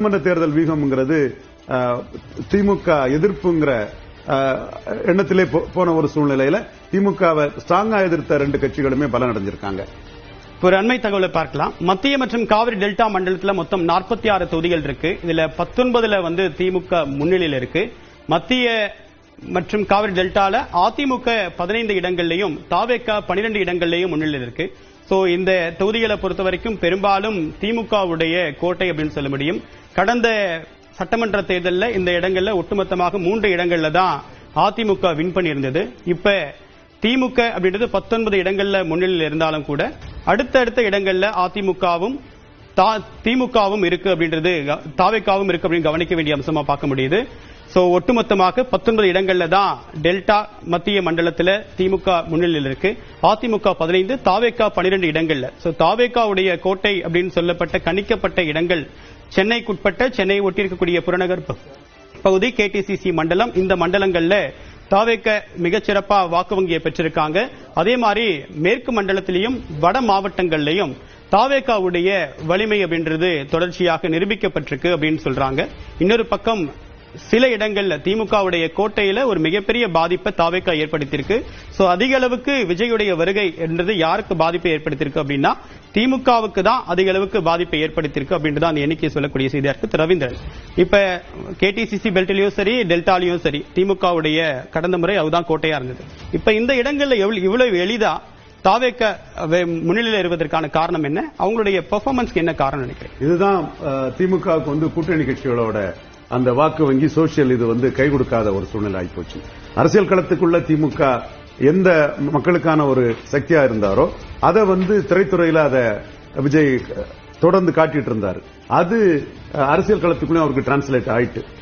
சட்டமன்ற தேர்தல் வீகம்ங்கிறது திமுக எதிர்ப்புங்கிற எண்ணத்திலே போன ஒரு சூழ்நிலையில திமுகவை ஸ்ட்ராங்கா எதிர்த்த 2 கட்சிகளுமே பலன் அடைஞ்சிருக்காங்க. ஒரு அண்மை தகவலை பார்க்கலாம். மத்திய மற்றும் காவிரி டெல்டா மண்டலத்தில் மொத்தம் 46 தொகுதிகள் இருக்கு. இதுல 19 திமுக முன்னிலையில் இருக்கு. மத்திய மற்றும் காவிரி டெல்டால அதிமுக 15 இடங்கள்லையும் தாவேகா 12 இடங்கள்லையும் முன்னிலையில் இருக்கு. சோ இந்த தொகுதிகளை பொறுத்த வரைக்கும் பெரும்பாலும் திமுகவுடைய கோட்டை அப்படின்னு சொல்ல முடியும். கடந்த சட்டமன்ற தேர்தலில் இந்த இடங்கள்ல ஒட்டுமொத்தமாக 3 இடங்கள்ல தான் அதிமுக வின் பண்ணியிருந்தது. இப்ப திமுக அப்படின்றது 19 இடங்கள்ல முன்னிலையில் இருந்தாலும் கூட அடுத்தடுத்த இடங்கள்ல அதிமுகவும் திமுகவும் இருக்கு அப்படின்றது தாவேகாவும் இருக்கு அப்படின்னு கவனிக்க வேண்டிய அம்சமா பார்க்க முடியுது. சோ ஒட்டுமொத்தமாக 19 இடங்கள்ல தான் டெல்டா மத்திய மண்டலத்தில் திமுக முன்னிலையில் இருக்கு. அதிமுக 15, தாவேகா 12 இடங்கள்ல. சோ தாவேகாவுடைய கோட்டை அப்படின்னு சொல்லப்பட்ட கணிக்கப்பட்ட இடங்கள் சென்னைக்குட்பட்ட சென்னை ஒட்டியிருக்கக்கூடிய புறநகர் பகுதி, கேடிசிசி மண்டலம், இந்த மண்டலங்கள்ல தாவேக மிகச்சிறப்பா வாக்கு வங்கியை பெற்றிருக்காங்க. அதே மாதிரி மேற்கு மண்டலத்திலையும் வட மாவட்டங்கள்லையும் தாவேகாவுடைய வலிமை அப்படின்றது தொடர்ச்சியாக நிரூபிக்கப்பட்டிருக்கு அப்படின்னு சொல்றாங்க. இன்னொரு பக்கம் சில இடங்கள்ல திமுகவுடைய கோட்டையில ஒரு மிகப்பெரிய பாதிப்பை தாவேகா ஏற்படுத்தியிருக்கு. சோ அதிக அளவுக்கு விஜயுடைய வருகை என்றது யாருக்கு பாதிப்பை ஏற்படுத்தியிருக்கு அப்படின்னா திமுகவுக்கு தான் அதிக அளவுக்கு பாதிப்பை ஏற்படுத்தியிருக்கு அப்படின்றது அந்த எண்ணிக்கை சொல்லக்கூடிய செய்தியா இருக்கு. ரவீந்திரன், இப்ப கேடிசிசி பெல்ட்லயும் சரி டெல்டாலையும் சரி திமுகவுடைய கடந்த முறை அதுதான் கோட்டையா இருந்தது. இப்ப இந்த இடங்கள்ல இவ்வளவு எளிதா தாவேக முன்னிலையில் இருப்பதற்கான காரணம் என்ன? அவங்களுடைய பெர்ஃபார்மன்ஸ்க்கு என்ன காரணம் நினைக்கிறேன்? இதுதான் திமுகவுக்கு கூட்டணி கட்சிகளோட அந்த வாக்கு வங்கி சோசியல் இது கை கொடுக்காத ஒரு சூழ்நிலை ஆகிப்போச்சு. அரசியல் களத்துக்குள்ள திமுக எந்த மக்களுக்கான ஒரு சக்தியா இருந்தாரோ அதை திரைத்துறையில அதை விஜய் தொடர்ந்து காட்டிட்டு இருந்தாரு. அது அரசியல் களத்துக்குள்ளே அவருக்கு டிரான்ஸ்லேட் ஆயிட்டு